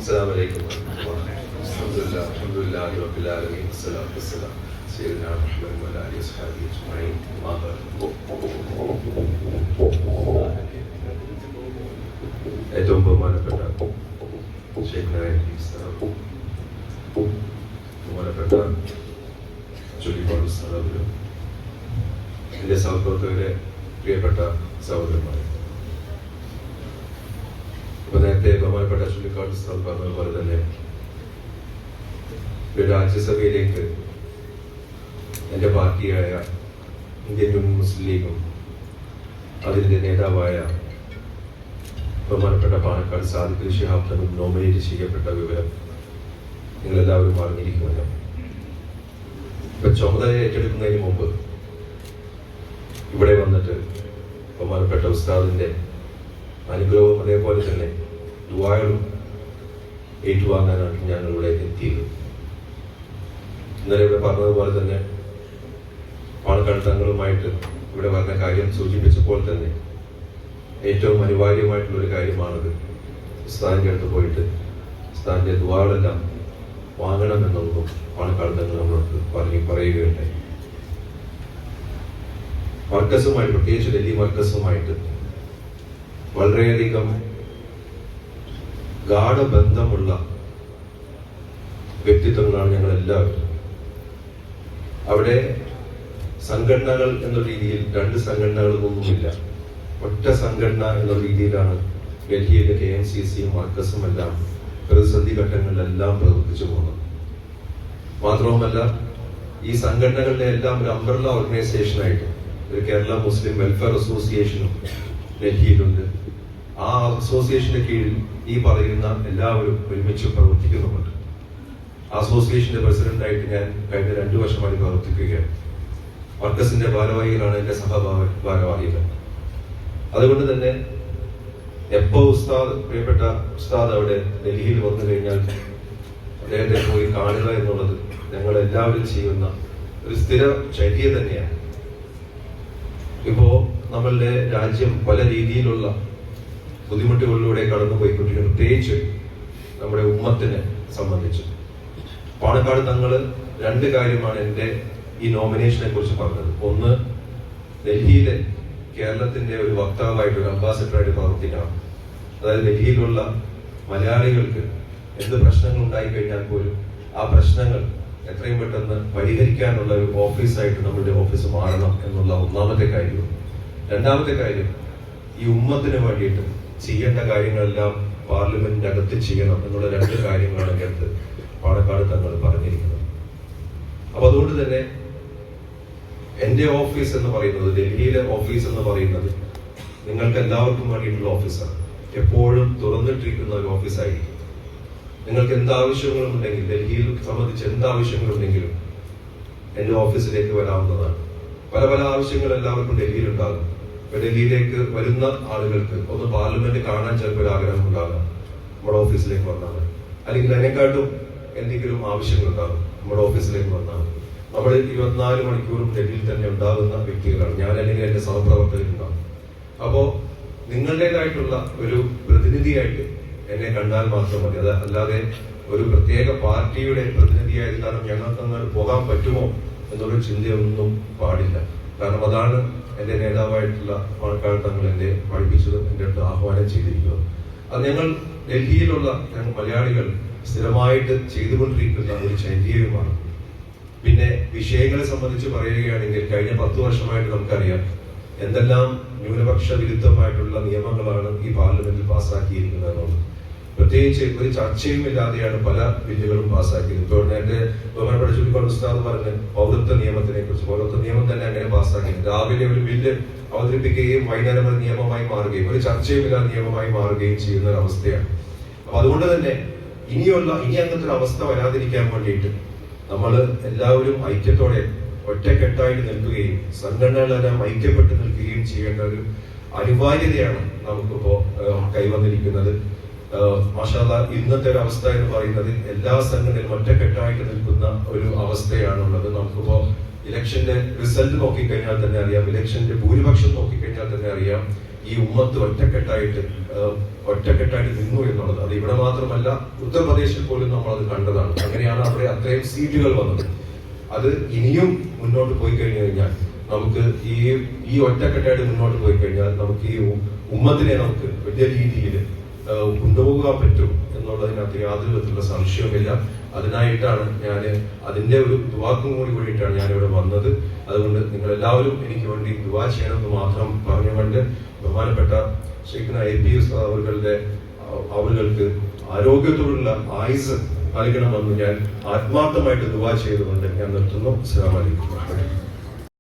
السلام عليكم ورحمة الله. الحمد لله رب العالمين والصلاة والسلام سيدنا محمد وعلى آله وصحبه أجمعين. ഏറ്റവും ബഹുമാനപ്പെട്ട ബഹുമാനപ്പെട്ട ചൊല്ലിപ്പാട് സ്ഥാപനം, എൻ്റെ സഹപ്രവർത്തകരെ, പ്രിയപ്പെട്ട സഹോദരന്മാർ, ഇപ്പൊ നേരത്തെ ബഹുമാനപ്പെട്ട ചുള്ളിക്കാട് സ്ഥാപനം പറഞ്ഞതുപോലെ തന്നെ ഒരു രാജ്യസഭയിലേക്ക് എൻ്റെ പാർട്ടിയായ ഇന്ത്യൻ യൂണിയൻ മുസ്ലിം ലീഗും അതിൻ്റെ നേതാവായ ബഹുമാനപ്പെട്ട പാണക്കാട് സാദിഖ് അലി ശിഹാബ് തങ്ങൾ നോമിനേറ്റ് ചെയ്യപ്പെട്ട വിവരം നിങ്ങളെല്ലാവരും അറിഞ്ഞിരിക്കുമല്ലോ. ഇപ്പൊ ചുമതല ഏറ്റെടുക്കുന്നതിന് മുമ്പ് ഇവിടെ വന്നിട്ട് ബഹുമാനപ്പെട്ട ഉസ്താദിന്റെ അനുഗ്രഹവും അതേപോലെ തന്നെ ദുആകളും ഏറ്റുവാങ്ങാനാണ് ഞങ്ങൾ ഇവിടെ എത്തിയത്. ഇന്നലെ ഇവിടെ പറഞ്ഞതുപോലെ തന്നെ പാണക്കാട് തങ്ങളുമായിട്ട് ഇവിടെ പറഞ്ഞ കാര്യം സൂചിപ്പിച്ചപ്പോൾ തന്നെ ഏറ്റവും അനിവാര്യമായിട്ടുള്ള ഒരു കാര്യമാണത്. ഉസ്താദിന്റെ അടുത്ത് പോയിട്ട് ഉസ്താദിന്റെ ദുആകളെല്ലാം വാങ്ങണമെന്നൊന്നും പാണക്കാട് തങ്ങൾ നമ്മളോട് പറയുകയുണ്ടായി. മർക്കസുമായിട്ട്, പ്രത്യേകിച്ച് ഡൽഹി മർക്കസുമായിട്ട് വളരെയധികം ഗാഢബന്ധമുള്ള വ്യക്തിത്വങ്ങളാണ് ഞങ്ങൾ എല്ലാവരും. അവിടെ സംഘടനകൾ എന്ന രീതിയിൽ രണ്ട് സംഘടനകളൊന്നുമില്ല, ഒറ്റ സംഘടന എന്ന രീതിയിലാണ് ഡൽഹിയിലെ KMCCയും മർക്കസും എല്ലാം പ്രതിസന്ധി ഘട്ടങ്ങളിലെല്ലാം പ്രവർത്തിച്ചു പോകുന്നത്. മാത്രവുമല്ല, ഈ സംഘടനകളുടെ എല്ലാം ഒരു അംബ്രല്ല ഓർഗനൈസേഷനായിട്ട് ഒരു കേരള മുസ്ലിം വെൽഫെയർ അസോസിയേഷനും ഡൽഹിയിലുണ്ട്. ആ അസോസിയേഷന്റെ കീഴിൽ ഈ പറയുന്ന എല്ലാവരും ഒരുമിച്ച് പ്രവർത്തിക്കുന്നുമുണ്ട്. അസോസിയേഷന്റെ പ്രസിഡന്റായിട്ട് ഞാൻ കഴിഞ്ഞ 2 വർഷമായി പ്രവർത്തിക്കുകയാണ്. മർക്കസിന്റെ ഭാരവാഹികളാണ് എന്റെ ഭാരവാഹികൾ. അതുകൊണ്ട് തന്നെ എപ്പോ പ്രിയപ്പെട്ട ഉസ്താദ് അവിടെ ഡൽഹിയിൽ വന്നു കഴിഞ്ഞാൽ അദ്ദേഹത്തെ പോയി കാണുക എന്നുള്ളത് ഞങ്ങൾ എല്ലാവരും ചെയ്യുന്ന ഒരു സ്ഥിര ചര്യ തന്നെയാണ്. ഇപ്പോ നമ്മളുടെ രാജ്യം പല രീതിയിലുള്ള ബുദ്ധിമുട്ടുകളിലൂടെ കടന്നുപോയിക്കൊണ്ടിരിക്കുന്നു, പ്രത്യേകിച്ച് നമ്മുടെ ഉമ്മത്തിനെ സംബന്ധിച്ച്. പാണക്കാട് തങ്ങള് 2 കാര്യമാണ് എൻ്റെ ഈ നോമിനേഷനെ കുറിച്ച് പറഞ്ഞത്. ഒന്ന്, ഡൽഹിയിലെ കേരളത്തിന്റെ ഒരു വക്താവായിട്ട്, ഒരു അംബാസിഡറായിട്ട് പ്രവർത്തിക്കണം. അതായത് ഡൽഹിയിലുള്ള മലയാളികൾക്ക് എന്ത് പ്രശ്നങ്ങൾ ഉണ്ടായിക്കഴിഞ്ഞാൽ പോലും ആ പ്രശ്നങ്ങൾ എത്രയും പെട്ടെന്ന് പരിഹരിക്കാനുള്ള ഒരു ഓഫീസായിട്ട് നമ്മുടെ ഓഫീസ് മാറണം എന്നുള്ള ഒന്നാമത്തെ കാര്യവും. രണ്ടാമത്തെ കാര്യം, ഈ ഉമ്മത്തിന് വേണ്ടിയിട്ട് ചെയ്യേണ്ട കാര്യങ്ങളെല്ലാം പാർലമെന്റിന്റെ അകത്ത് ചെയ്യണം എന്നുള്ള 2 കാര്യങ്ങളാണ് എൻ്റെ അടുത്ത് പാണക്കാട് തങ്ങൾ പറഞ്ഞിരിക്കുന്നത്. അപ്പൊ അതുകൊണ്ട് തന്നെ എന്റെ ഓഫീസ് എന്ന് പറയുന്നത്, ഡൽഹിയിലെ ഓഫീസ് എന്ന് പറയുന്നത് നിങ്ങൾക്ക് എല്ലാവർക്കും വേണ്ടിയിട്ടുള്ള ഓഫീസാണ്. എപ്പോഴും തുറന്നിട്ടിരിക്കുന്ന ഒരു ഓഫീസായിരിക്കും. നിങ്ങൾക്ക് എന്ത് ആവശ്യങ്ങളുണ്ടെങ്കിൽ, ഡൽഹിയിൽ സംബന്ധിച്ച് എന്ത് ആവശ്യങ്ങളുണ്ടെങ്കിലും എന്റെ ഓഫീസിലേക്ക് വരാവുന്നതാണ്. പല പല ആവശ്യങ്ങൾ എല്ലാവർക്കും ഡൽഹിയിൽ ഉണ്ടാകും. ഡൽഹിയിലേക്ക് വരുന്ന ആളുകൾക്ക് ഒന്ന് പാർലമെന്റ് കാണാൻ ചിലപ്പോൾ ഒരു ആഗ്രഹം ഉണ്ടാകാം, നമ്മുടെ ഓഫീസിലേക്ക് വന്നാൽ. അല്ലെങ്കിൽ അതിനെക്കാട്ടും എന്തെങ്കിലും ആവശ്യങ്ങൾ ഉണ്ടാകും, നമ്മുടെ ഓഫീസിലേക്ക് വന്നാൽ. നമ്മൾ 24 മണിക്കൂറും ഡൽഹിയിൽ തന്നെ ഉണ്ടാകുന്ന വ്യക്തികളാണ് ഞാൻ, അല്ലെങ്കിൽ എന്റെ സഹപ്രവർത്തകരുണ്ടാകും. അപ്പോ നിങ്ങളുടേതായിട്ടുള്ള ഒരു പ്രതിനിധിയായിട്ട് എന്നെ കണ്ടാൽ മാത്രം മതി. അത് അല്ലാതെ ഒരു പ്രത്യേക പാർട്ടിയുടെ പ്രതിനിധിയായത് കാരണം ഞങ്ങൾക്ക് അങ്ങനെ പോകാൻ പറ്റുമോ എന്നൊരു ചിന്തയൊന്നും പാടില്ല. കാരണം അതാണ് എന്റെ നേതാവായിട്ടുള്ള പാണക്കാട് തങ്ങൾ എന്നെ പഠിപ്പിച്ചതും എന്റെ അടുത്ത് ആഹ്വാനം ചെയ്തിരിക്കുന്നത്. അത് ഞങ്ങൾ ഡൽഹിയിലുള്ള ഞങ്ങൾ മലയാളികൾ സ്ഥിരമായിട്ട് ചെയ്തുകൊണ്ടിരിക്കുന്ന ഒരു ചര്യയുമാണ്. പിന്നെ വിഷയങ്ങളെ സംബന്ധിച്ച് പറയുകയാണെങ്കിൽ കഴിഞ്ഞ 10 വർഷമായിട്ട് നമുക്കറിയാം എന്തെല്ലാം ന്യൂനപക്ഷ വിരുദ്ധമായിട്ടുള്ള നിയമങ്ങളാണ് ഈ പാർലമെന്റിൽ പാസ്സാക്കിയിരിക്കുന്നത് എന്നുള്ളത്. പ്രത്യേകിച്ച് ഒരു ചർച്ചയും ഇല്ലാതെയാണ് പല ബില്ലുകളും പാസ്സാക്കിയത്. ഇപ്പോൾ നേരത്തെ ബഹുമാനപ്പെട്ട ചുള്ളിക്കാട് ഉസ്താദ് പറഞ്ഞ പൗരത്വ നിയമത്തിനെ കുറിച്ച്, പൗരത്വ നിയമം തന്നെ അങ്ങനെ പാസ്സാക്കിയത്. രാവിലെ ഒരു ബില്ല് അവതരിപ്പിക്കുകയും വൈകുന്നേരം ഒരു നിയമമായി മാറുകയും ഒരു ചർച്ചയും ഇല്ലാതെ നിയമമായി മാറുകയും ചെയ്യുന്ന ഒരു അവസ്ഥയാണ്. അപ്പൊ അതുകൊണ്ട് തന്നെ ഇനി അങ്ങനത്തെ ഒരു അവസ്ഥ വരാതിരിക്കാൻ വേണ്ടിയിട്ട് നമ്മൾ എല്ലാവരും ഐക്യത്തോടെ ഒറ്റക്കെട്ടായിട്ട് നിൽക്കുകയും സംഘടനകളെല്ലാം ഐക്യപ്പെട്ട് നിൽക്കുകയും ചെയ്യേണ്ട ഒരു അനിവാര്യതയാണ് നമുക്കിപ്പോ കൈവന്നിരിക്കുന്നത്. മാഷാ അല്ലാഹ്, ഇന്നത്തെ ഒരു അവസ്ഥ എന്ന് പറയുന്നത് എല്ലാ സംഘടനകളും ഒറ്റക്കെട്ടായിട്ട് നിൽക്കുന്ന ഒരു അവസ്ഥയാണുള്ളത്. നമുക്കിപ്പോ ഇലക്ഷന്റെ റിസൾട്ട് നോക്കിക്കഴിഞ്ഞാൽ തന്നെ അറിയാം, ഇലക്ഷന്റെ ഭൂരിപക്ഷം നോക്കിക്കഴിഞ്ഞാൽ തന്നെ അറിയാം, ഈ ഉമ്മത്ത് ഒറ്റക്കെട്ടായിട്ട് നിന്നു എന്നുള്ളത്. അത് ഇവിടെ മാത്രമല്ല, ഉത്തർപ്രദേശിൽ പോലും നമ്മൾ അത് കണ്ടതാണ്. അങ്ങനെയാണ് അവിടെ അത്രയും സീറ്റുകൾ വന്നത്. അത് ഇനിയും മുന്നോട്ട് പോയി കഴിഞ്ഞാൽ നമുക്ക് ഈ ഒറ്റക്കെട്ടായിട്ട് മുന്നോട്ട് പോയി കഴിഞ്ഞാൽ നമുക്ക് ഈ ഉമ്മത്തിനെ നമുക്ക് വലിയ രീതിയിൽ കൊണ്ടുപോകാൻ പറ്റും എന്നുള്ളതിനകത്ത് യാതൊരു വിധത്തിലുള്ള സംശയവുമില്ല. അതിനായിട്ടാണ് ഞാൻ അതിന്റെ ഒരു ദുവാക്കും കൂടി വേണ്ടിയിട്ടാണ് ഞാനിവിടെ വന്നത്. അതുകൊണ്ട് നിങ്ങൾ എല്ലാവരും എനിക്ക് വേണ്ടി ദുവാ ചെയ്യണമെന്ന് മാത്രം പറഞ്ഞുകൊണ്ട് ബഹുമാനപ്പെട്ട ശൈഖുന APS അവർക്ക് ആരോഗ്യത്തോടുള്ള ആയുസ് നൽകണമെന്ന് ഞാൻ ആത്മാർത്ഥമായിട്ട് ദുവാ ചെയ്തുകൊണ്ട് ഞാൻ നിർത്തുന്നു. അസ്സലാമു അലൈക്കും.